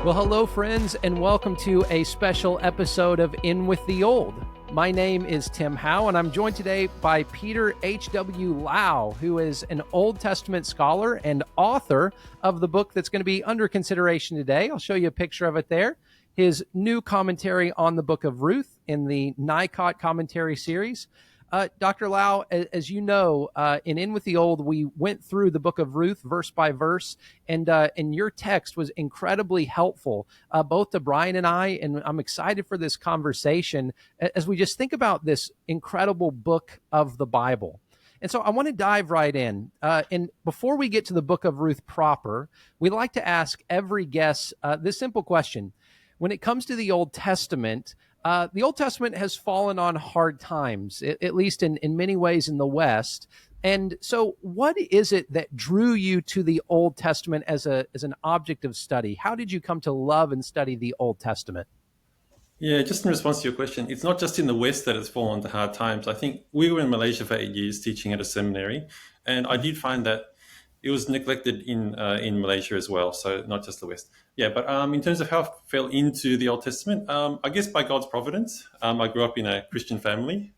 Well, hello, friends, and welcome to a special episode of In With the Old. My name is Tim Howe, and I'm joined today by Peter H.W. Lau, who is an Old Testament scholar and author of the book that's going to be under consideration today. I'll show you a picture of it there. His new commentary on the book of Ruth in the NICOT commentary series. Dr. Lau, as you know, in With the Old, we went through the book of Ruth verse by verse, and your text was incredibly helpful, both to Brian and I, and I'm excited for this conversation as we just think about this incredible book of the Bible. And so I want to dive right in. And before we get to the book of Ruth proper, we like to ask every guest this simple question. When it comes to the Old Testament has fallen on hard times, at least in many ways in the West. And so what is it that drew you to the Old Testament as an object of study? How did you come to love and study the Old Testament? Yeah, just in response to your question, it's not just in the West that it's fallen to hard times. I think we were in Malaysia for 8 years teaching at a seminary, and I did find that it was neglected in Malaysia as well, so not just the West. Yeah, but in terms of how I fell into the Old Testament, I guess by God's providence. I grew up in a Christian family,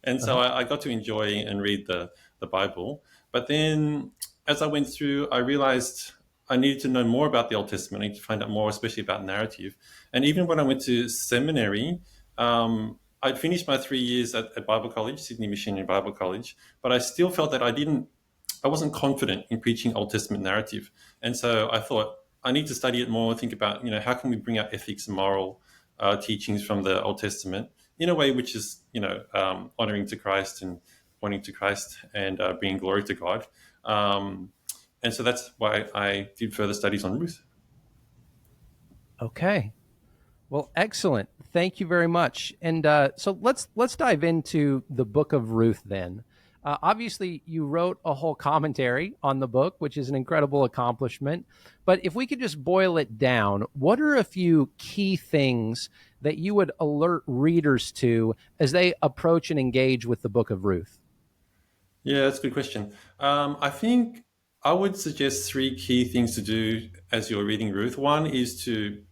and so I got to enjoy and read the Bible. But then as I went through, I realized I needed to know more about the Old Testament. I needed to find out more, especially about narrative. And even when I went to seminary, I'd finished my 3 years at Bible College, Sydney Missionary Bible College, but I still felt that I wasn't confident in preaching Old Testament narrative. And so I thought I need to study it more, think about, how can we bring out ethics and moral teachings from the Old Testament in a way which is, honoring to Christ and pointing to Christ and bringing glory to God. And so that's why I did further studies on Ruth. Okay. Well, excellent. Thank you very much. And so let's dive into the book of Ruth then. Obviously, you wrote a whole commentary on the book, which is an incredible accomplishment. But if we could just boil it down, what are a few key things that you would alert readers to as they approach and engage with the book of Ruth? Yeah, that's a good question. I think I would suggest three key things to do as you're reading Ruth. One is to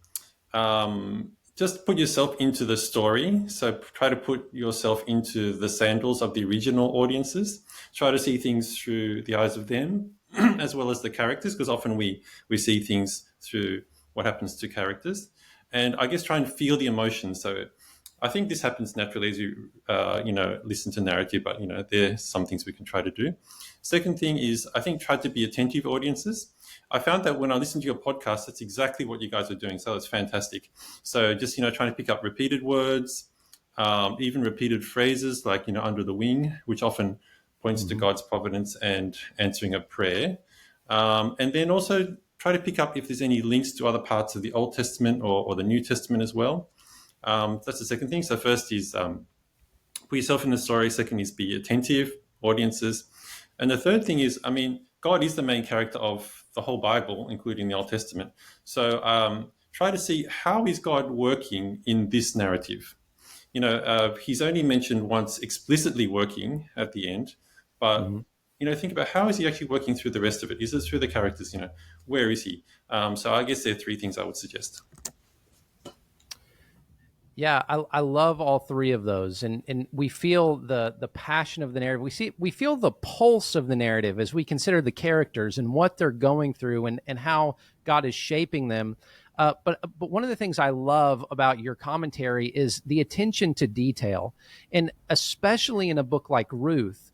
just put yourself into the story. So try to put yourself into the sandals of the original audiences. Try to see things through the eyes of them, as well as the characters, because often we see things through what happens to characters. And I guess try and feel the emotions. So I think this happens naturally as you, listen to narrative, but, there's some things we can try to do. Second thing is, I think, try to be attentive audiences. I found that when I listened to your podcast, that's exactly what you guys are doing. So it's fantastic. So just, trying to pick up repeated words, even repeated phrases like, under the wing, which often points to God's providence and answering a prayer. And then also try to pick up if there's any links to other parts of the Old Testament or the New Testament as well. That's the second thing. So first is put yourself in the story. Second is be attentive audiences. And the third thing is, God is the main character of the whole Bible, including the Old Testament. So try to see how is God working in this narrative. He's only mentioned once explicitly working at the end, but think about how is he actually working through the rest of it? Is it through the characters? Where is he? So I guess there are three things I would suggest. Yeah, I love all three of those, and we feel the passion of the narrative. We feel the pulse of the narrative as we consider the characters and what they're going through and how God is shaping them. But one of the things I love about your commentary is the attention to detail, and especially in a book like Ruth,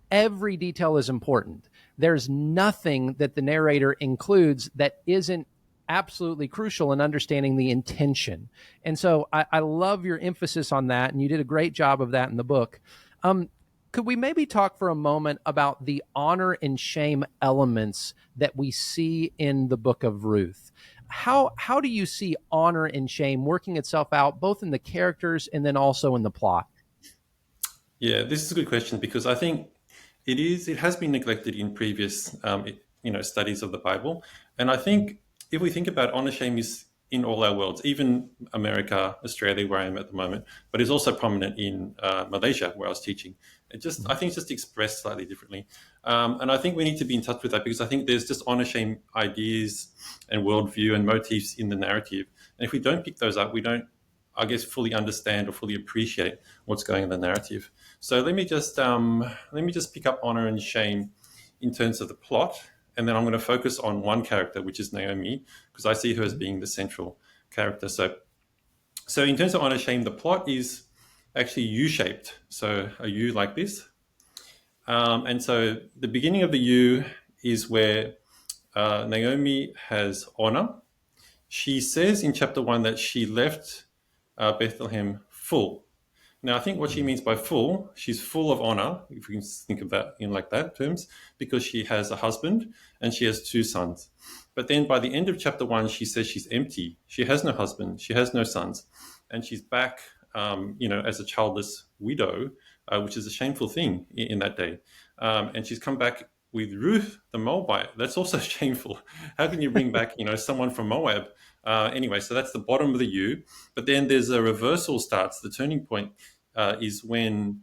every detail is important. There's nothing that the narrator includes that isn't absolutely crucial in understanding the intention. And so I love your emphasis on that, and you did a great job of that in the book. Could we maybe talk for a moment about the honor and shame elements that we see in the book of Ruth? How do you see honor and shame working itself out both in the characters and then also in the plot? Yeah, this is a good question because I think it has been neglected in previous studies of the Bible. And I think if we think about honor shame is in all our worlds, even America, Australia, where I am at the moment, but is also prominent in Malaysia, where I was teaching. I think it's just expressed slightly differently. And I think we need to be in touch with that, because I think there's just honor shame ideas and worldview and motifs in the narrative. And if we don't pick those up, we don't, I guess, fully understand or fully appreciate what's going on in the narrative. So let me just pick up honor and shame in terms of the plot, and then I'm going to focus on one character, which is Naomi, because I see her as being the central character. So in terms of honor shame, the plot is actually U-shaped, so a U like this. And so the beginning of the U is where Naomi has honor. She says in chapter 1 that she left Bethlehem full. Now, I think what she means by full, she's full of honor, if we can think of that in like that terms, because she has a husband and she has 2 sons. But then by the end of chapter 1, she says she's empty. She has no husband, she has no sons, and she's back, as a childless widow, which is a shameful thing in that day. And she's come back with Ruth the Moabite. That's also shameful. How can you bring back, someone from Moab? Anyway, so that's the bottom of the U. But then there's a reversal starts. The turning point is when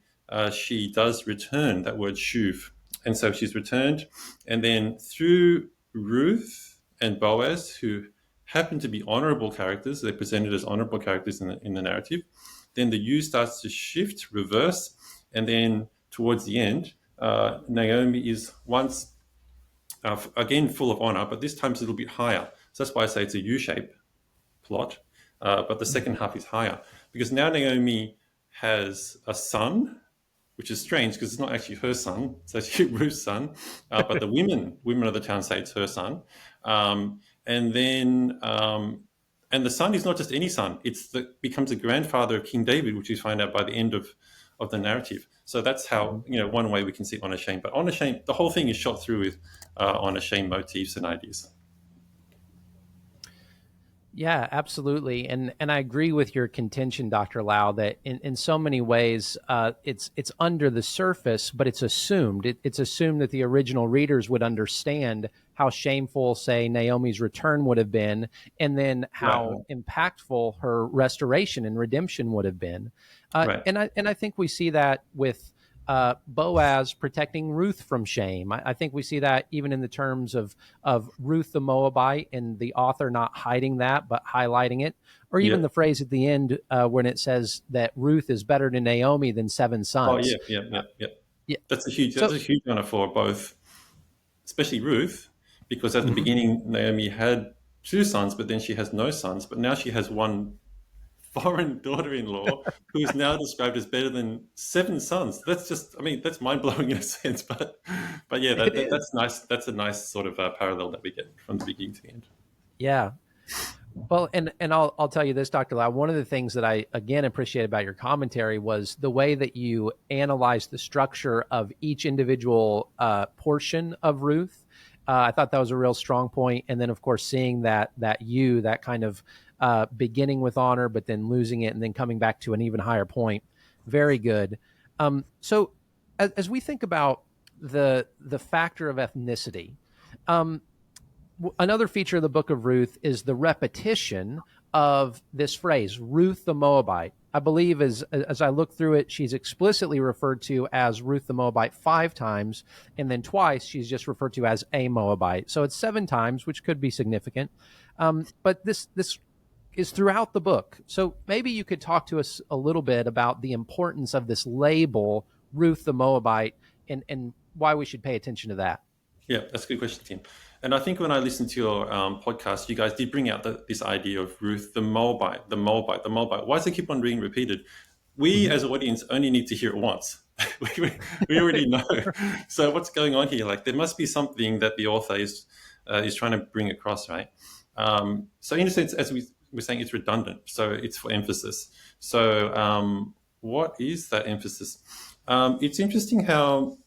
she does return, that word shuv. And so she's returned. And then through Ruth and Boaz, who happen to be honorable characters, they're presented as honorable characters in the narrative, then the U starts to shift, reverse. And then towards the end, Naomi is once again full of honor, but this time it's a little bit higher. So that's why I say it's a U-shape plot, but the second half is higher, because now Naomi has a son, which is strange because it's not actually her son, it's actually Ruth's son, but the women of the town say it's her son. And the son is not just any son, becomes the grandfather of King David, which we find out by the end of the narrative. So that's how, one way we can see honor shame. But honor shame, the whole thing is shot through with honor shame motifs and ideas. Yeah, absolutely, and I agree with your contention, Dr. Lau, that in so many ways it's under the surface, but it's assumed. It's assumed that the original readers would understand how shameful, say, Naomi's return would have been, and then how impactful her restoration and redemption would have been. And I think we see that with Boaz protecting Ruth from shame. I think we see that even in the terms of Ruth the Moabite, and the author not hiding that but highlighting it, or even the phrase at the end when it says that Ruth is better to Naomi than 7 sons. Yeah. That's a huge honor for both, especially Ruth, because at the beginning Naomi had 2 sons, but then she has no sons. But now she has one foreign daughter-in-law who is now described as better than 7 sons. That's just, that's mind-blowing in a sense, but yeah, that's nice. That's a nice sort of parallel that we get from the beginning to the end. Yeah. Well, and I'll tell you this, Dr. Lau, one of the things that I, again, appreciate about your commentary was the way that you analyzed the structure of each individual portion of Ruth. I thought that was a real strong point. And then, of course, seeing that kind of beginning with honor, but then losing it and then coming back to an even higher point. Very good. So as we think about the factor of ethnicity, another feature of the book of Ruth is the repetition of this phrase, Ruth the Moabite. I believe as I look through it, she's explicitly referred to as Ruth the Moabite 5 times, and then twice she's just referred to as a Moabite. So it's 7 times, which could be significant. But this is throughout the book. So maybe you could talk to us a little bit about the importance of this label, Ruth the Moabite, and why we should pay attention to that. Yeah, that's a good question, Tim. And I think when I listened to your podcast, you guys did bring out this idea of Ruth the Moabite, the Moabite, the Moabite. Why does it keep on being repeated? We as an audience only need to hear it once. we already know. So what's going on here? Like, there must be something that the author is trying to bring across, right? So in a sense, as we're saying, it's redundant. So it's for emphasis. So what is that emphasis? It's interesting how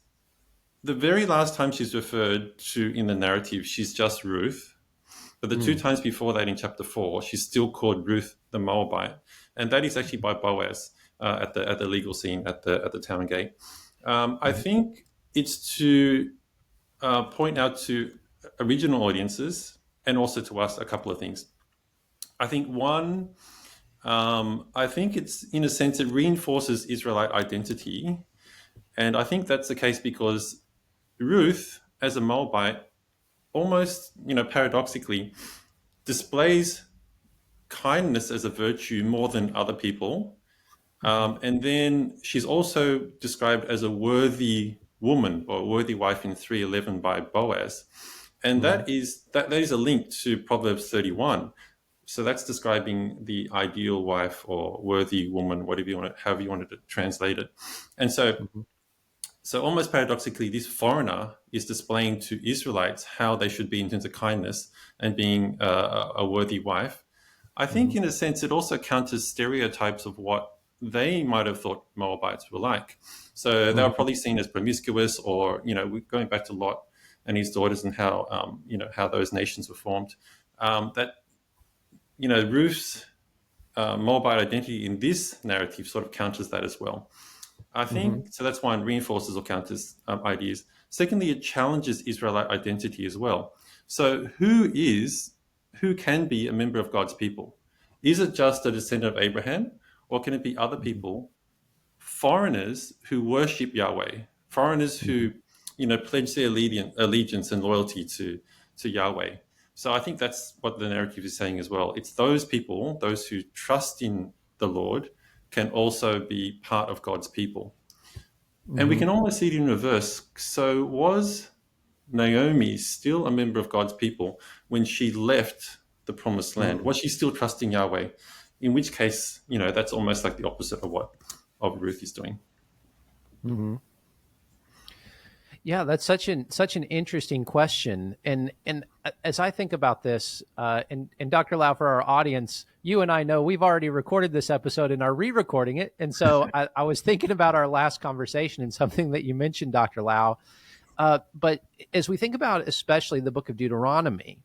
the very last time she's referred to in the narrative, she's just Ruth. But the 2 times before that in chapter 4, she's still called Ruth the Moabite. And that is actually by Boaz at the legal scene at the town gate. I think it's to point out to original audiences and also to us a couple of things. I think one, I think it's in a sense it reinforces Israelite identity, and I think that's the case because Ruth, as a Moabite, almost paradoxically displays kindness as a virtue more than other people. Mm-hmm. And then she's also described as a worthy woman or a worthy wife in 3:11 by Boaz. And Mm-hmm. that is a link to Proverbs 31. So that's describing the ideal wife or worthy woman, however you wanted to translate it. And Mm-hmm. so almost paradoxically, this foreigner is displaying to Israelites how they should be in terms of kindness and being a worthy wife. I think, Mm-hmm. in a sense, it also counters stereotypes of what they might have thought Moabites were like. So they were Mm-hmm. probably seen as promiscuous, or going back to Lot and his daughters and how how those nations were formed. That Ruth's Moabite identity in this narrative sort of counters that as well. I Mm-hmm. think so. That's one, reinforces or counters ideas. Secondly, it challenges Israelite identity as well. So, who can be a member of God's people? Is it just a descendant of Abraham, or can it be other people, foreigners who worship Yahweh, foreigners Mm-hmm. who pledge their allegiance and loyalty to Yahweh? So I think that's what the narrative is saying as well. It's those people, those who trust in the Lord, can also be part of God's people. And we Mm-hmm. can almost see it in reverse. So was Naomi still a member of God's people when she left the promised land? Mm-hmm. Was she still trusting Yahweh? In which case, that's almost like the opposite of what of Ruth is doing. Mm-hmm. Yeah, that's such an interesting question, and as I think about this, and Dr. Lau, for our audience, you and I know we've already recorded this episode and are re-recording it, and so I was thinking about our last conversation and something that you mentioned, Dr. Lau. But as we think about especially the book of Deuteronomy,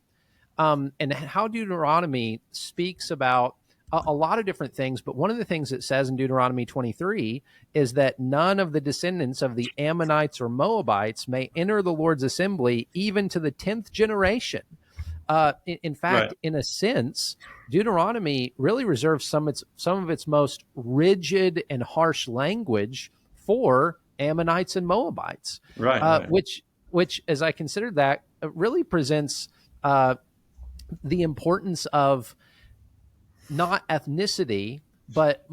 and how Deuteronomy speaks about a lot of different things. But one of the things it says in Deuteronomy 23 is that none of the descendants of the Ammonites or Moabites may enter the Lord's assembly even to the 10th generation. In Right, fact, in a sense, Deuteronomy really reserves some of its most rigid and harsh language for Ammonites and Moabites, right, uh, right. which which, as I considered that, really presents uh, the importance of not ethnicity, but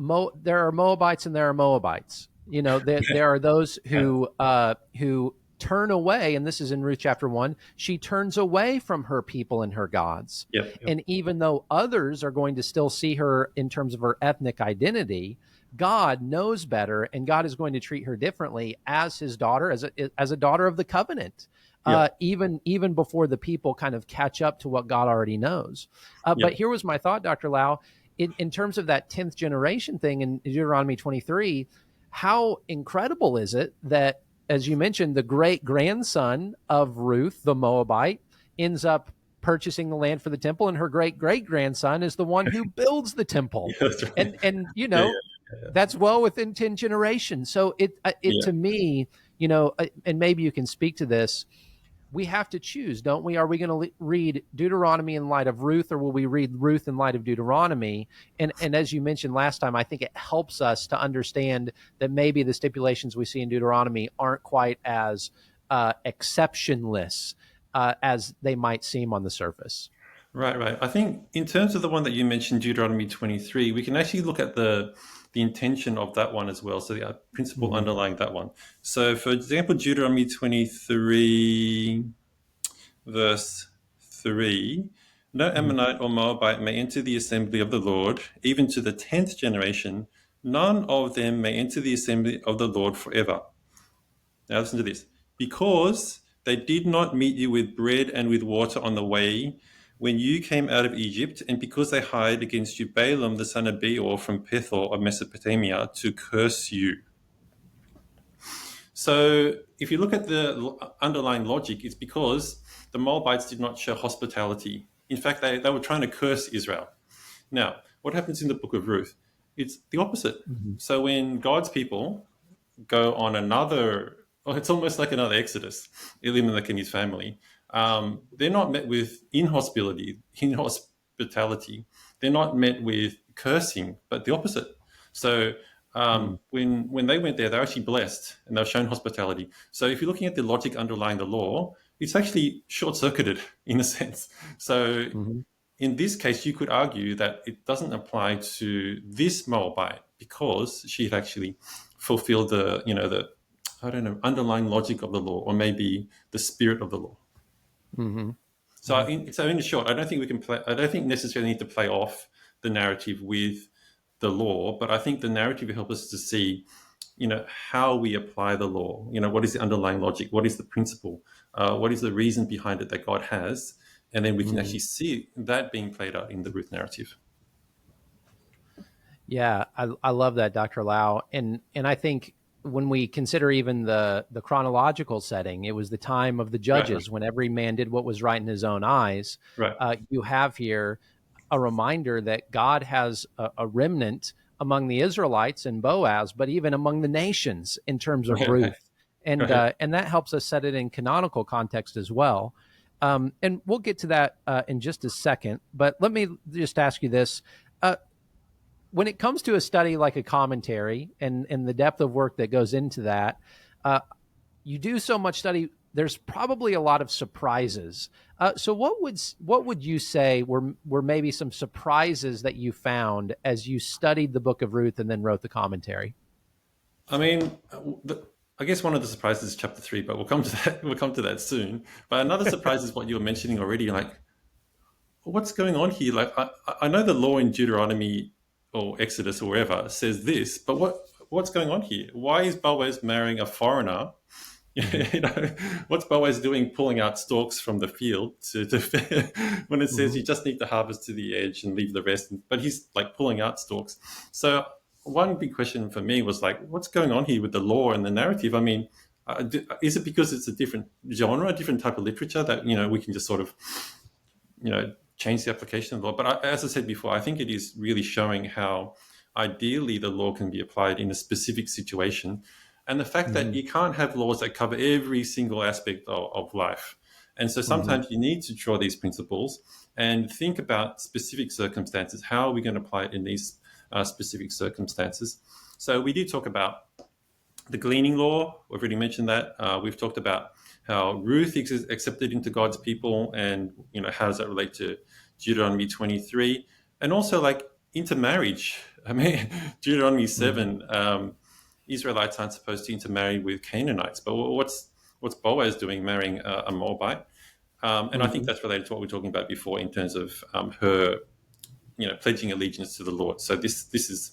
there are Moabites and there are Moabites. There are those Yeah, who turn away, and this is in Ruth chapter 1. She turns away from her people and her gods, yep, yep, and even though others are going to still see her in terms of her ethnic identity, God knows better, and God is going to treat her differently as His daughter, as a daughter of the covenant. yep, Even before the people kind of catch up to what God already knows. But yep. here was my thought, Dr. Lau, in terms of that 10th generation thing in Deuteronomy 23. How incredible is it that, as you mentioned, the great grandson of Ruth, the Moabite, ends up purchasing the land for the temple, and her great great grandson is the one who builds the temple. Yeah, that's right. And Yeah, yeah, that's well within 10 generations. So it yeah, to me, and maybe you can speak to this, we have to choose, don't we? Are we going to read Deuteronomy in light of Ruth, or will we read Ruth in light of Deuteronomy? And as you mentioned last time, I think it helps us to understand that maybe the stipulations we see in Deuteronomy aren't quite as exceptionless as they might seem on the surface. right, right. I think in terms of the one that you mentioned, Deuteronomy 23, we can actually look at the intention of that one as well. So the principle Mm-hmm. underlying that one. So, for example, Deuteronomy 23, verse 3, no Mm-hmm. Ammonite or Moabite may enter the assembly of the Lord, even to the 10th generation. None of them may enter the assembly of the Lord forever. Now listen to this. Because they did not meet you with bread and with water on the way when you came out of Egypt, and because they hired against you Balaam the son of Beor from Pethor of Mesopotamia to curse you. So if you look at the underlying logic, it's because the Moabites did not show hospitality. In fact, they were trying to curse Israel. Now, what happens in the book of Ruth? It's the opposite. Mm-hmm. So when God's people go on it's almost like another Exodus, Elimelech and his family, they're not met with inhospitality. they're not met with cursing, but the opposite. So when they went there, they're actually blessed and they're shown hospitality. So if you're looking at the logic underlying the law, it's actually short-circuited in a sense. So Mm-hmm. in this case, you could argue that it doesn't apply to this Moabite because she had actually fulfilled the I don't know, underlying logic of the law, or maybe the spirit of the law. Mm-hmm. So in short, I don't think we can play. I don't think necessarily need to play off the narrative with the law, but I think the narrative will help us to see, how we apply the law. What is the underlying logic? What is the principle? What is the reason behind it that God has? And then we can Mm-hmm. actually see that being played out in the Ruth narrative. Yeah, I love that, Dr. Lau. And I think when we consider even the chronological setting, it was the time of the Right, right, judges when every man did what was right in his own eyes. right, You have here a reminder that God has a remnant among the Israelites and Boaz, but even among the nations in terms of right, Ruth. And that helps us set it in canonical context as well. And we'll get to that in just a second. But let me just ask you this. When it comes to a study like a commentary and the depth of work that goes into that, uh, you do so much study. There's probably a lot of surprises. So what would you say were maybe some surprises that you found as you studied the Book of Ruth and then wrote the commentary? I mean, I guess one of the surprises is chapter 3, but we'll come to that. We'll come to that soon. But another surprise is what you were mentioning already. Like, what's going on here? Like, I know the law in Deuteronomy or Exodus or wherever says this, but what's going on here? Why is Boaz marrying a foreigner? Mm-hmm. What's Boaz doing, pulling out stalks from the field when it says Mm-hmm. you just need to harvest to the edge and leave the rest? But he's like pulling out stalks. So one big question for me was like, what's going on here with the law and the narrative? I mean, is it because it's a different genre, a different type of literature that we can just sort of change the application of the law? But as I said before, I think it is really showing how ideally the law can be applied in a specific situation, and the fact that Mm-hmm. you can't have laws that cover every single aspect of life. And so Mm-hmm. sometimes you need to draw these principles and think about specific circumstances. How are we going to apply it in these specific circumstances? So we did talk about the gleaning law. We've already mentioned that. We've talked about how Ruth is accepted into God's people, and how does that relate to Deuteronomy 23, and also like intermarriage. I mean, Deuteronomy Mm-hmm. 7, Israelites aren't supposed to intermarry with Canaanites, but what's Boaz doing marrying a Moabite? And I think Mm-hmm. that's related to what we were talking about before in terms of her, pledging allegiance to the Lord. So this is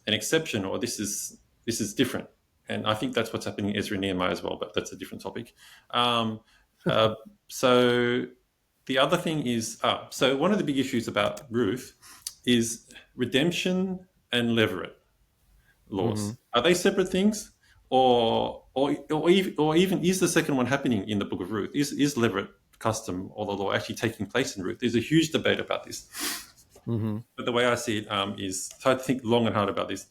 an exception, or this is different. And I think that's what's happening in Ezra and Nehemiah as well, but that's a different topic. Um, uh, so the other thing is, so one of the big issues about Ruth is redemption and levirate Mm-hmm. laws. Are they separate things, or even is the second one happening in the Book of Ruth? Is levirate custom or the law actually taking place in Ruth? There's a huge debate about this. Mm-hmm. But the way I see it is, so I had to think long and hard about this.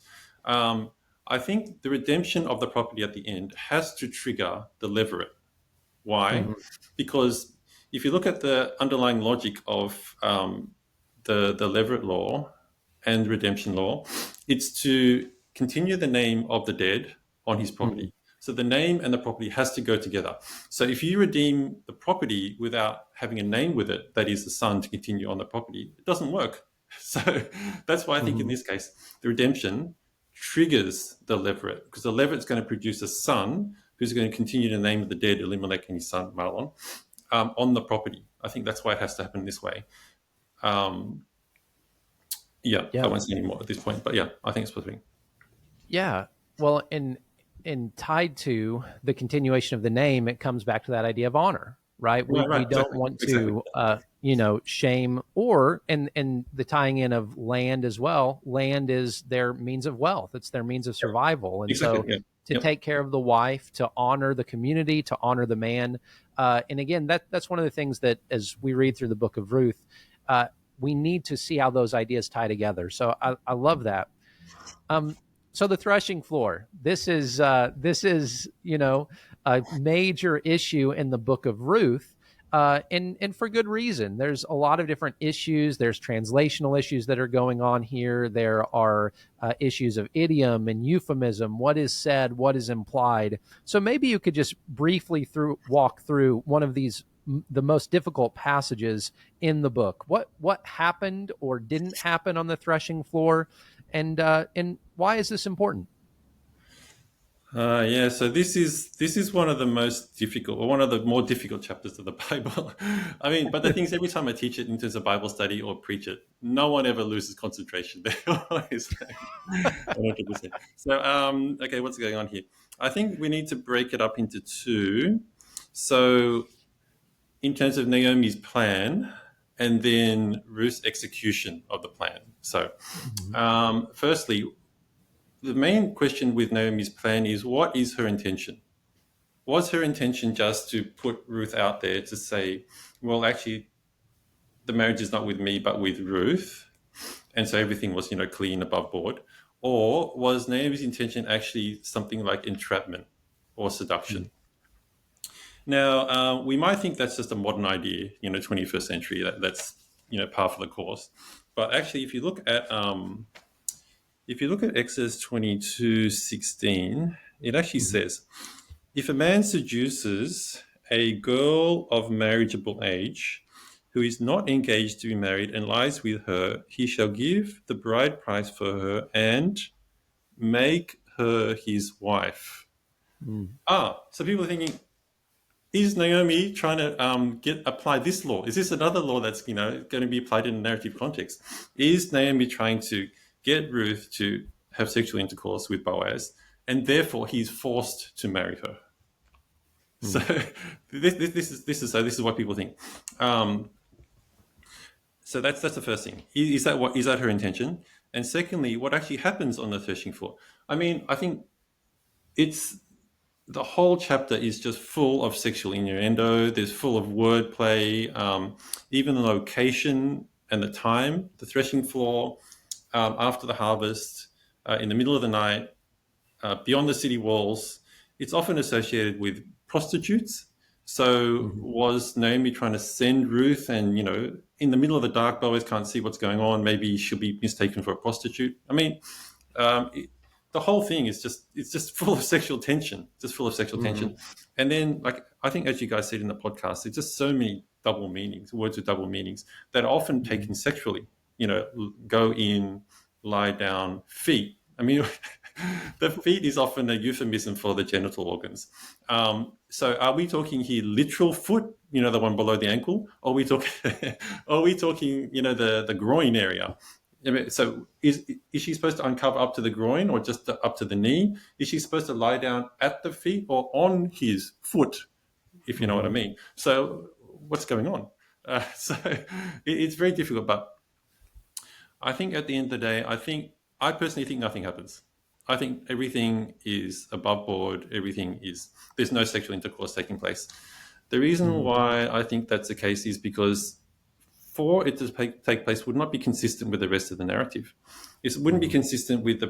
Um, I think the redemption of the property at the end has to trigger the levirate. Why? Mm-hmm. Because if you look at the underlying logic of the levirate law and redemption law, it's to continue the name of the dead on his Mm-hmm. property. So the name and the property has to go together. So if you redeem the property without having a name with it, that is the son to continue on the property, it doesn't work. So that's why I think in Mm-hmm. this case, the redemption triggers the levirate, because the levirate is going to produce a son who's going to continue the name of the dead, Elimelech and his son Mahlon, on the property. I think that's why it has to happen this way. Um, yeah, I Yeah. won't say any more at this point, but yeah, I think it's supposed to be. Yeah. Well, and tied to the continuation of the name, it comes back to that idea of honor, right? We Right, we right, don't exactly, want exactly. to shame, or and the tying in of land as well. Land is their means of wealth. It's their means of Yep, survival. And exactly. so Yeah, to yep. take care of the wife, to honor the community, to honor the man. And again, that's one of the things that as we read through the book of Ruth, we need to see how those ideas tie together. So I love that. Um, so the threshing floor. This is a major issue in the book of Ruth. and for good reason. There's a lot of different issues. There's translational issues that are going on here. There are issues of idiom and euphemism. What is said? What is implied? So maybe you could just briefly walk through one of these, the most difficult passages in the book. What happened or didn't happen on the threshing floor, and why is this important? Yeah, so this is one of the most difficult, or one of the more difficult chapters of the Bible. I mean, but the thing is, every time I teach it in terms of Bible study or preach it, no one ever loses concentration. They always 100%. So, okay, what's going on here? I think we need to break it up into two. So, in terms of Naomi's plan, and then Ruth's execution of the plan. So, firstly, the main question with Naomi's plan is, what is her intention? Was her intention just to put Ruth out there to say, well, actually, the marriage is not with me, but with Ruth, and so everything was, clean above board? Or was Naomi's intention actually something like entrapment or seduction? Now, we might think that's just a modern idea, 21st century, that's, par for the course. But actually, if you look at Exodus 22:16, it actually says, if a man seduces a girl of marriageable age who is not engaged to be married and lies with her, he shall give the bride price for her and make her his wife. So people are thinking, is Naomi trying to apply this law? Is this another law that's going to be applied in a narrative context? Is Naomi trying to get Ruth to have sexual intercourse with Boaz, and therefore he's forced to marry her? So this is what people think. So that's the first thing. Is that her intention? And secondly, what actually happens on the threshing floor? I mean, I think the whole chapter is just full of sexual innuendo. There's full of wordplay. Even the location and the time, the threshing floor, after the harvest, in the middle of the night, beyond the city walls, it's often associated with prostitutes. So was Naomi trying to send Ruth, and, in the middle of the dark, Boaz can't see what's going on. Maybe she'll be mistaken for a prostitute. I mean, the whole thing is just full of sexual tension, tension. And then, I think, as you guys said in the podcast, there's just so many double meanings, words with double meanings that are often taken sexually. Go in, lie down, feet. I mean, the feet is often a euphemism for the genital organs. So are we talking here literal foot, the one below the ankle? Or are we talking, the groin area? I mean, so is she supposed to uncover up to the groin, or just up to the knee? Is she supposed to lie down at the feet or on his foot, if you know what I mean? So what's going on? So it's very difficult, but I think at the end of the day, I personally think nothing happens. I think everything is above board. There's no sexual intercourse taking place. The reason why I think that's the case is because for it to take place would not be consistent with the rest of the narrative. It wouldn't be consistent with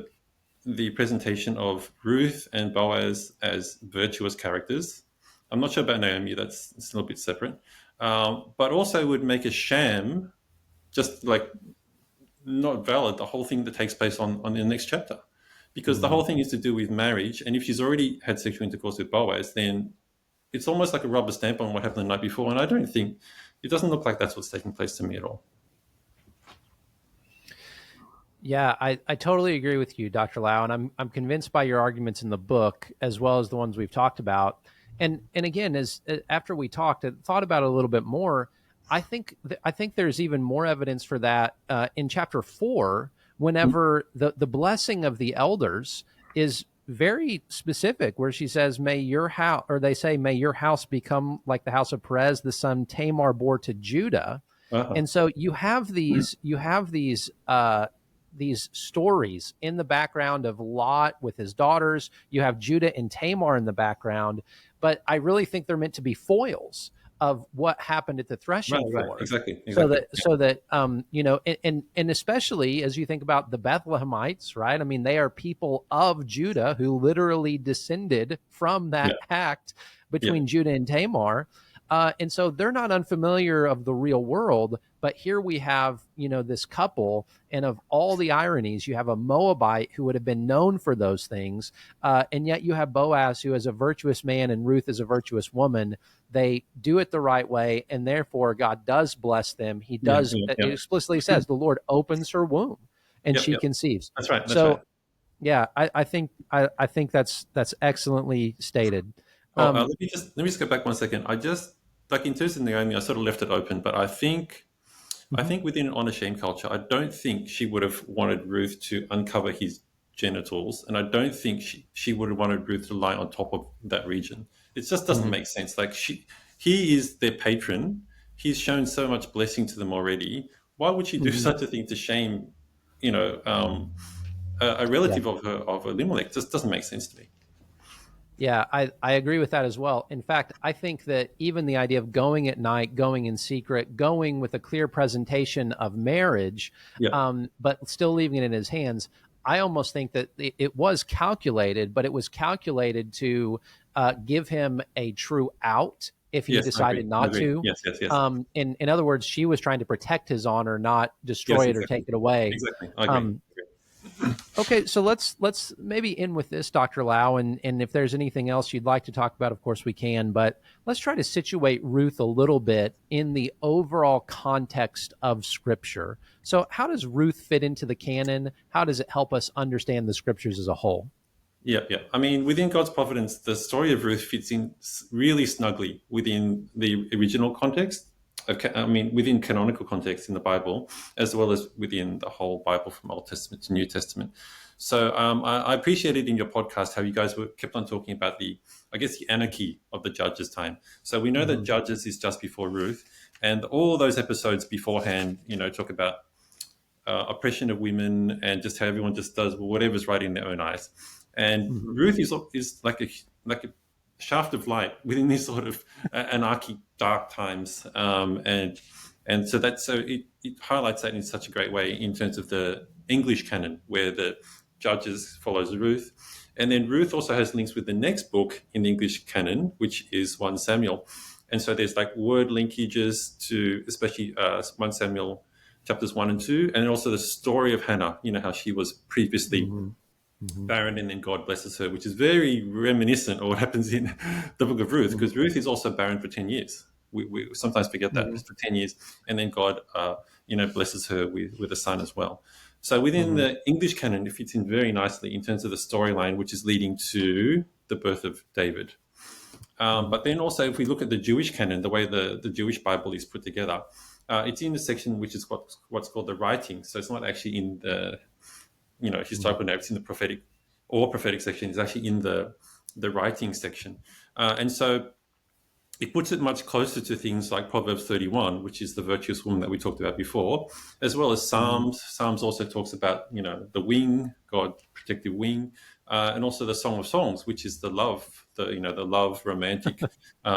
the presentation of Ruth and Boaz as virtuous characters. I'm not sure about Naomi, it's a little bit separate. But also would make a sham, just like not valid, the whole thing that takes place on the next chapter. Because the whole thing is to do with marriage. And if she's already had sexual intercourse with Boaz, then it's almost like a rubber stamp on what happened the night before. And I don't think, it doesn't look like that's what's taking place to me at all. Yeah, I totally agree with you, Dr. Lau, and I'm convinced by your arguments in the book as well as the ones we've talked about. And again, after we talked and thought about it a little bit more, I think there's even more evidence for that in chapter 4, whenever the blessing of the elders is very specific, where she says, "May your house," or they say, "May your house become like the house of Perez, the son Tamar bore to Judah." And so you have these stories in the background of Lot with his daughters. You have Judah and Tamar in the background, but I really think they're meant to be foils of what happened at the threshing floor. Right, exactly. So that and especially as you think about the Bethlehemites, right? I mean, they are people of Judah who literally descended from that pact between Judah and Tamar. And so they're not unfamiliar of the real world, but here we have, this couple, and of all the ironies, you have a Moabite who would have been known for those things, and yet you have Boaz, who is a virtuous man, and Ruth is a virtuous woman. They do it the right way, and therefore God does bless them. He Yeah, does, yeah, it yeah. explicitly says, the Lord opens her womb, and Yep, she yep. conceives. That's right. That's right. So, yeah, I think that's excellently stated. Well, Um, let me just go back one second. I just like in terms of Naomi, I sort of left it open, but I mhm, think within honor shame culture, I don't think she would have wanted Ruth to uncover his genitals, and I don't think she would have wanted Ruth to lie on top of that region. It just doesn't mhm, make sense. Like he is their patron. He's shown so much blessing to them already. Why would she do mhm. such a thing to shame, you know, a Yeah. relative of Elimelech? Just doesn't make sense to me. Yeah, I agree with that as well. In fact, I think that even the idea of going at night, going in secret, going with a clear presentation of marriage, Yeah. but still leaving it in his hands, I almost think that it was calculated, but it was calculated to give him a true out if he Yes, I agree. decided I not agree. to. Yes, yes, yes. In other words, she was trying to protect his honor, not Yes, destroy it or exactly. take it away. Exactly. I agree. Um, Okay, so let's maybe end with this, Dr. Lau, and if there's anything else you'd like to talk about, of course we can. But let's try to situate Ruth a little bit in the overall context of Scripture. So, how does Ruth fit into the canon? How does it help us understand the Scriptures as a whole? Yeah, yeah. I mean, within God's providence, the story of Ruth fits in really snugly within the original context. I mean, within canonical context in the Bible, as well as within the whole Bible from Old Testament to New Testament. So I appreciated in your podcast how you guys kept on talking about I guess, the anarchy of the Judges time. So we know that Mm-hmm. Judges is just before Ruth, and all those episodes beforehand, talk about oppression of women and just how everyone just does whatever's right in their own eyes. And Mm-hmm. Ruth is like a shaft of light within these sort of anarchic dark times, and it highlights that in such a great way in terms of the English canon, where the Judges follows Ruth, and then Ruth also has links with the next book in the English canon, which is 1 Samuel. And so there's like word linkages to especially 1 Samuel chapters 1 and 2, and also the story of Hannah, how she was previously Mm-hmm. Mm-hmm. barren and then God blesses her, which is very reminiscent of what happens in the book of Ruth, because Ruth is also barren for 10 years. We sometimes forget that, Mm-hmm. for 10 years, and then God, blesses her with a son as well. So within Mm-hmm. the English canon, it fits in very nicely in terms of the storyline, which is leading to the birth of David. But then also, if we look at the Jewish canon, the way the Jewish Bible is put together, it's in the section which is what's called the writing. So it's not actually in the historical narrative, in the prophetic section. It's actually in the writing section, and so it puts it much closer to things like Proverbs 31, which is the virtuous woman that we talked about before, as well as Mm-hmm. Psalms. Psalms also talks about, the wing, God protective wing, and also the Song of Songs, which is the love, the love romantic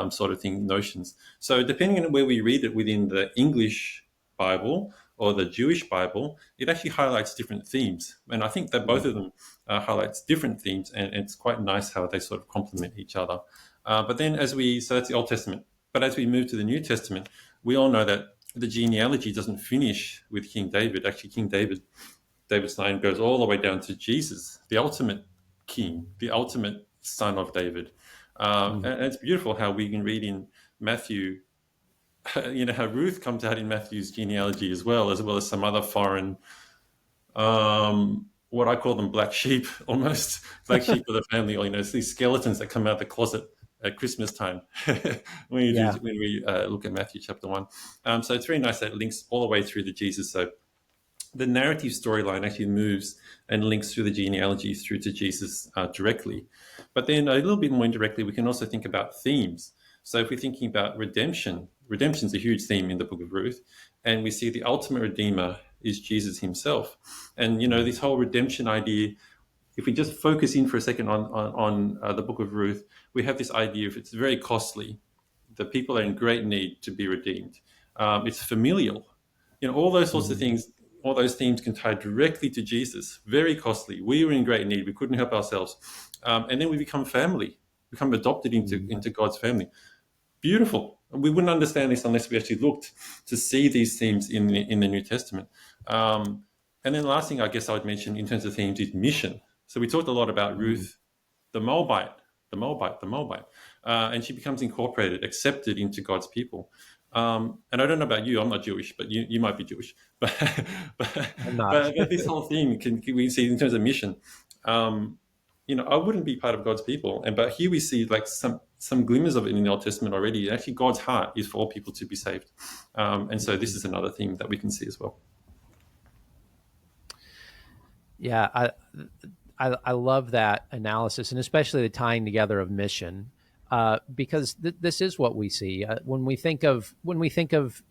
sort of thing notions. So depending on where we read it within the English Bible or the Jewish Bible, it actually highlights different themes. And I think that both of them highlights different themes, and it's quite nice how they sort of complement each other. But then so that's the Old Testament. But as we move to the New Testament, we all know that the genealogy doesn't finish with King David. Actually, David's line goes all the way down to Jesus, the ultimate king, the ultimate son of David. And it's beautiful how we can read in Matthew, how Ruth comes out in Matthew's genealogy as well as some other foreign, what I call them black sheep, almost black sheep of the family, or it's these skeletons that come out of the closet at Christmas time Yeah. when we look at Matthew chapter 1. So it's very nice that it links all the way through to Jesus. So the narrative storyline actually moves and links through the genealogy through to Jesus directly. But then a little bit more indirectly, we can also think about themes. So if we're thinking about redemption is a huge theme in the book of Ruth, and we see the ultimate redeemer is Jesus himself. And, this whole redemption idea, if we just focus in for a second on the book of Ruth, we have this idea of it's very costly. The people are in great need to be redeemed. It's familial. All those sorts of Mm-hmm. things, all those themes can tie directly to Jesus. Very costly. We were in great need. We couldn't help ourselves. And then we become family, become adopted into God's family. beautiful. We wouldn't understand this unless we actually looked to see these themes in the New Testament. And then the last thing I guess I would mention in terms of themes is mission. So we talked a lot about Ruth, the Moabite, and she becomes incorporated, accepted into God's people. And I don't know about you, I'm not Jewish, but you might be Jewish. But I'm not. but this whole thing can we see in terms of mission. I wouldn't be part of God's people, but here we see like some glimmers of it in the Old Testament already. Actually, God's heart is for all people to be saved, and so this is another theme that we can see as well. Yeah, I love that analysis, and especially the tying together of mission, because this is what we see when we think of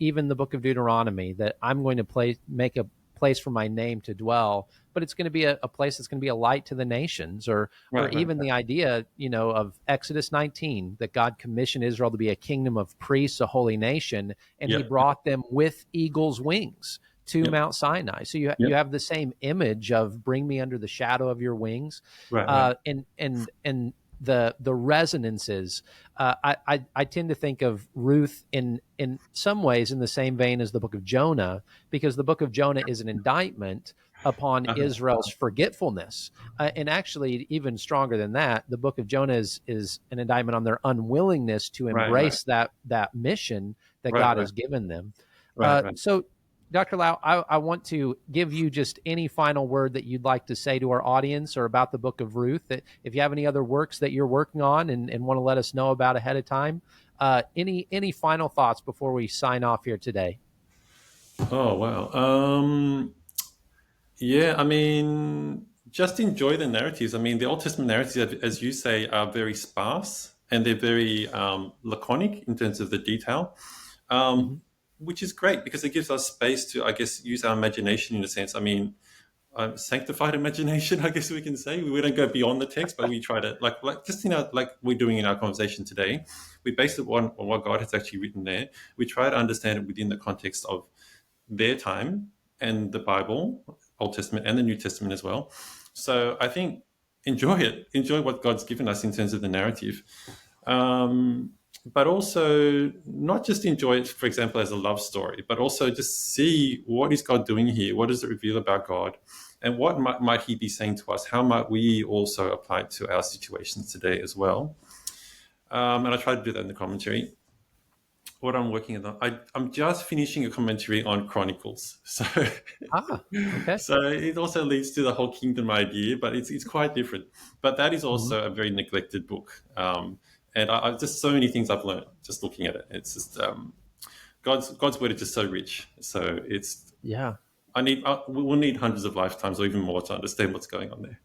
even the book of Deuteronomy, that I'm going to make a place for my name to dwell, but it's going to be a place that's going to be a light to the nations, or even the idea, of Exodus 19, that God commissioned Israel to be a kingdom of priests, a holy nation, and He brought them with eagle's wings to Mount Sinai. So you have the same image of bring me under the shadow of your wings, and the resonances. I tend to think of Ruth in some ways in the same vein as the book of Jonah, because the book of Jonah is an indictment upon Israel's forgetfulness, and actually even stronger than that, the book of Jonah is an indictment on their unwillingness to embrace that mission that God has given them. So Dr. Lau, I want to give you just any final word that you'd like to say to our audience or about the book of Ruth. That if you have any other works that you're working on and want to let us know about ahead of time, any final thoughts before we sign off here today? Oh, wow. Just enjoy the narratives. The Old Testament narratives, as you say, are very sparse and they're very laconic in terms of the detail. Which is great because it gives us space to, I guess, use our imagination in a sense. Sanctified imagination, I guess we can say. We don't go beyond the text, but we try to, like we're doing in our conversation today, we base it on what God has actually written there. We try to understand it within the context of their time and the Bible, Old Testament and the New Testament as well. So I think enjoy it. Enjoy what God's given us in terms of the narrative. But also not just enjoy it, for example, as a love story, but also just see what is God doing here? What does it reveal about God? And what might He be saying to us? How might we also apply it to our situations today as well? And I try to do that in the commentary. What I'm working on, I'm just finishing a commentary on Chronicles. So, okay. So it also leads to the whole kingdom idea, but it's quite different. But that is also a very neglected book. And I just so many things I've learned just looking at it. It's just God's word is just so rich. So it's we'll need hundreds of lifetimes or even more to understand what's going on there.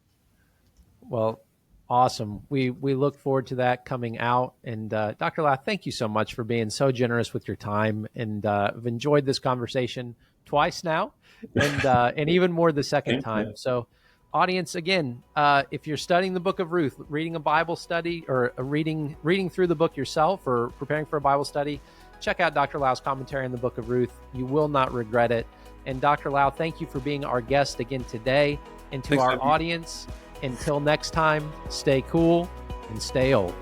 Well, awesome. We look forward to that coming out. And Dr. Lau, thank you so much for being so generous with your time. And I've enjoyed this conversation twice now, and even more the second time. So, audience, again, if you're studying the book of Ruth, reading a Bible study, or reading through the book yourself, or preparing for a Bible study, check out Dr. Lau's commentary on the book of Ruth. You will not regret it. And Dr. Lau, thank you for being our guest again today. And to our audience, until next time, stay cool and stay old.